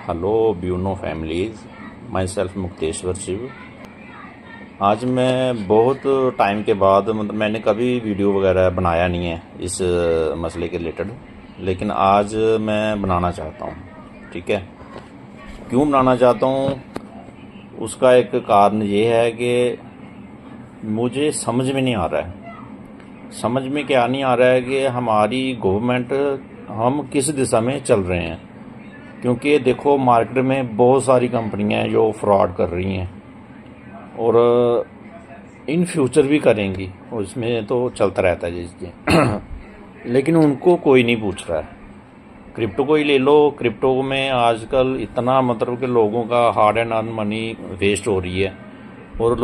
Hello bueno families, myself Mukteshwar Shiv. आज मैं बहुत टाइम के बाद मैंने कभी वीडियो वगैरह बनाया नहीं है इस मसले के रिलेटेड, लेकिन आज मैं बनाना चाहता हूँ। ठीक है, क्यों बनाना चाहता हूँ उसका एक कारण ये है कि मुझे समझ में नहीं आ रहा है। समझ में क्या नहीं आ रहा है कि हमारी गवर्नमेंट, हम किस दिशा में चल रहे हैं। क्योंकि देखो, मार्केट में बहुत सारी कंपनियां हैं जो फ्रॉड कर रही हैं और इन फ्यूचर भी करेंगी, उसमें तो चलता रहता है चीज़ें। लेकिन उनको कोई नहीं पूछ रहा है। क्रिप्टो को ही ले लो, क्रिप्टो में आजकल इतना मतलब कि लोगों का hard and earn money waste हो रही है और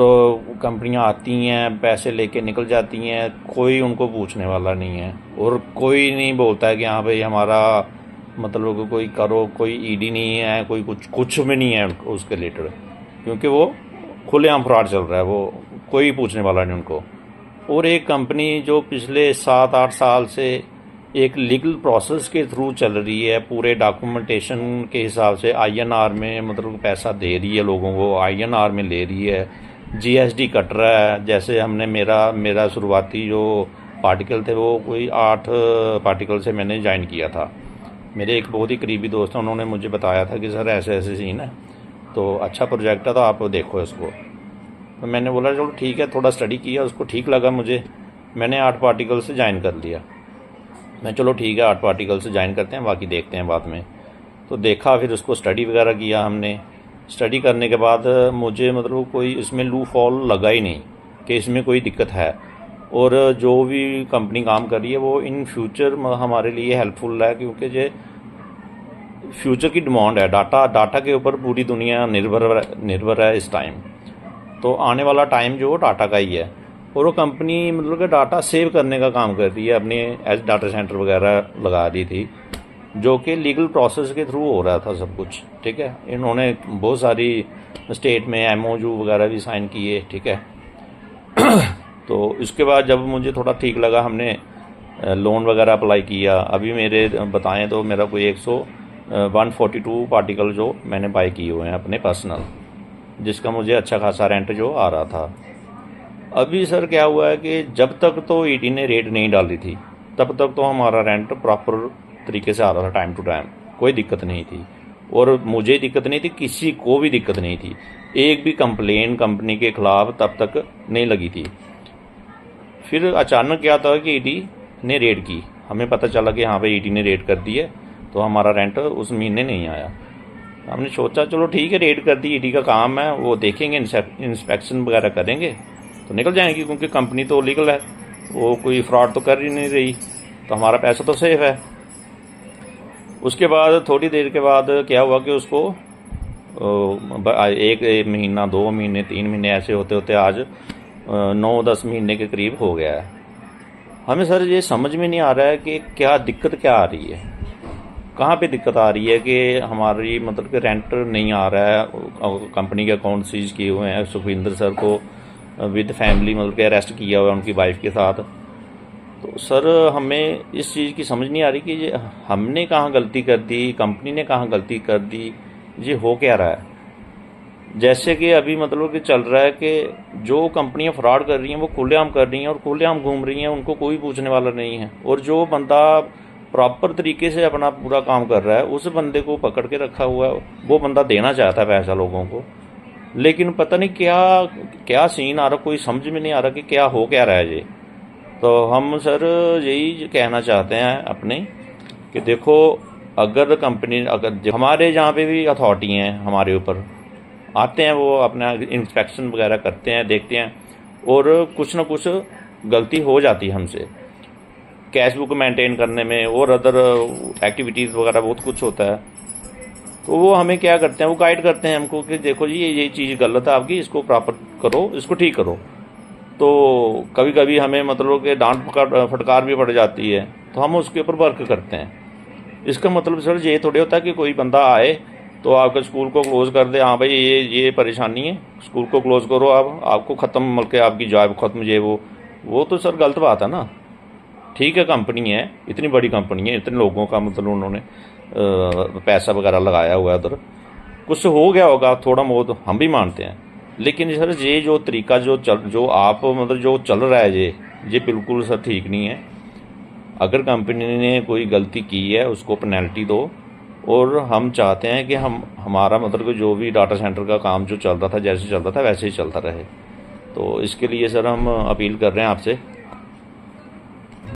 कंपनियां आती हैं, पैसे लेके निकल जाती हैं, कोई उनको पूछने वाला नहीं है और कोई नहीं बोलता है कि हाँ भाई हमारा मतलब कोई करो। कोई ईडी नहीं है, कोई कुछ भी नहीं है उसके रिलेटेड, क्योंकि वो खुलेआम फ्रॉड चल रहा है। वो कोई पूछने वाला नहीं उनको। और एक कंपनी जो पिछले 7-8 साल से एक लीगल प्रोसेस के थ्रू चल रही है, पूरे डॉक्यूमेंटेशन के हिसाब से आईएनआर में मतलब पैसा दे रही है लोगों को, आईएनआर में ले रही है, जीएसटी कट रहा है। जैसे हमने मेरा शुरुआती जो पार्टिकल थे वो कोई 8 पार्टिकल से मैंने ज्वाइन किया था। मेरे एक बहुत ही करीबी दोस्त हैं, उन्होंने मुझे बताया था कि सर ऐसे ऐसे सीन है, तो अच्छा प्रोजेक्ट है, तो आप देखो इसको। तो मैंने बोला चलो ठीक है, थोड़ा स्टडी किया, उसको ठीक लगा मुझे, मैंने 8 पार्टिकल से ज्वाइन कर लिया। मैं चलो ठीक है 8 पार्टिकल से ज्वाइन करते हैं, बाकी देखते हैं बाद में। तो देखा, फिर उसको स्टडी वगैरह किया हमने। स्टडी करने के बाद मुझे मतलब कोई इसमें लू फॉल लगा ही नहीं कि इसमें कोई दिक्कत है। और जो भी कंपनी काम कर रही है वो इन फ्यूचर हमारे लिए हेल्पफुल है, क्योंकि ये फ्यूचर की डिमांड है। डाटा के ऊपर पूरी दुनिया निर्भर है इस टाइम। तो आने वाला टाइम जो डाटा का ही है, और वो कंपनी मतलब कि डाटा सेव करने का काम कर रही है, अपने एज डाटा सेंटर वगैरह लगा रही थी, जो कि लीगल प्रोसेस के थ्रू हो रहा था सब कुछ। ठीक है, इन्होंने बहुत सारी स्टेट में एमओयू वगैरह भी साइन किए। ठीक है, तो इसके बाद जब मुझे थोड़ा ठीक लगा, हमने लोन वगैरह अप्लाई किया। अभी मेरे बताएं तो मेरा कोई 142 पार्टिकल जो मैंने बाई किए हुए हैं अपने पर्सनल, जिसका मुझे अच्छा खासा रेंट जो आ रहा था। अभी सर क्या हुआ है कि जब तक तो ईडी ने रेट नहीं डाली थी तब तक तो हमारा रेंट प्रॉपर तरीके से आ रहा था, टाइम टू टाइम, कोई दिक्कत नहीं थी। और मुझे दिक्कत नहीं थी, किसी को भी दिक्कत नहीं थी। एक भी कंप्लेन कंपनी के खिलाफ तब तक नहीं लगी थी। फिर अचानक क्या था कि ईडी ने रेड की, हमें पता चला कि हाँ भाई ईडी ने रेड कर दी है, तो हमारा रेंट उस महीने नहीं आया। हमने सोचा चलो ठीक है, रेड कर दी, ईडी का काम है, वो देखेंगे, इंस्पेक्शन वगैरह करेंगे तो निकल जाएंगी, क्योंकि कंपनी तो लीगल है, वो कोई फ्रॉड तो कर ही नहीं रही, तो हमारा पैसा तो सेफ है। उसके बाद थोड़ी देर के बाद क्या हुआ कि उसको एक महीना, 2 महीने, 3 महीने ऐसे होते होते आज 9-10 महीने के करीब हो गया है। हमें सर ये समझ में नहीं आ रहा है कि क्या दिक्कत क्या आ रही है, कहाँ पे दिक्कत आ रही है कि हमारी मतलब कि रेंट नहीं आ रहा है। कंपनी के अकाउंट सीज किए हुए हैं, सुखविंदर सर को विद फैमिली मतलब कि अरेस्ट किया हुआ है उनकी वाइफ के साथ। तो सर हमें इस चीज़ की समझ नहीं आ रही कि ये हमने कहाँ गलती कर दी, कंपनी ने कहाँ गलती कर दी, ये हो क्या रहा है। जैसे कि अभी मतलब कि चल रहा है कि जो कंपनियां फ्रॉड कर रही हैं वो खुलेआम कर रही हैं और खुलेआम घूम रही हैं, उनको कोई पूछने वाला नहीं है। और जो बंदा प्रॉपर तरीके से अपना पूरा काम कर रहा है उस बंदे को पकड़ के रखा हुआ है। वो बंदा देना चाहता है पैसा लोगों को, लेकिन पता नहीं क्या क्या सीन आ रहा, कोई समझ में नहीं आ रहा कि क्या हो क्या रहा है ये। तो हम सर यही कहना चाहते हैं अपने कि देखो, अगर कंपनी, अगर हमारे जहाँ पे भी अथॉरिटी हैं हमारे ऊपर आते हैं, वो अपना इंस्पेक्शन वगैरह करते हैं, देखते हैं, और कुछ ना कुछ गलती हो जाती है हमसे कैश बुक मेंटेन करने में और अदर एक्टिविटीज़ वगैरह बहुत कुछ होता है। तो वो हमें क्या करते हैं, वो गाइड करते हैं हमको कि देखो जी ये चीज़ गलत है आपकी, इसको प्रॉपर करो, इसको ठीक करो। तो कभी कभी हमें मतलब कि डांट फटकार भी पड़ जाती है, तो हम उसके ऊपर वर्क करते हैं। इसका मतलब सर ये थोड़ी होता है कि कोई बंदा आए तो आपके स्कूल को क्लोज़ कर दे, हाँ भाई ये परेशानी है, स्कूल को क्लोज़ करो, आप आपको ख़त्म, मतलब कि आपकी जॉब ख़त्म, ये वो तो सर गलत बात है ना। ठीक है, कंपनी है, इतनी बड़ी कंपनी है, इतने लोगों का मतलब उन्होंने पैसा वगैरह लगाया हुआ है उधर, कुछ हो गया होगा थोड़ा बहुत, हम भी मानते हैं। लेकिन सर ये जो तरीका जो आप मतलब जो चल रहा है ये बिल्कुल सर ठीक नहीं है। अगर कंपनी ने कोई गलती की है उसको पेनल्टी दो, और हम चाहते हैं कि हमारा मतलब कि जो भी डाटा सेंटर का काम जो चल रहा था, जैसे चल रहा था वैसे ही चलता रहे। तो इसके लिए सर हम अपील कर रहे हैं आपसे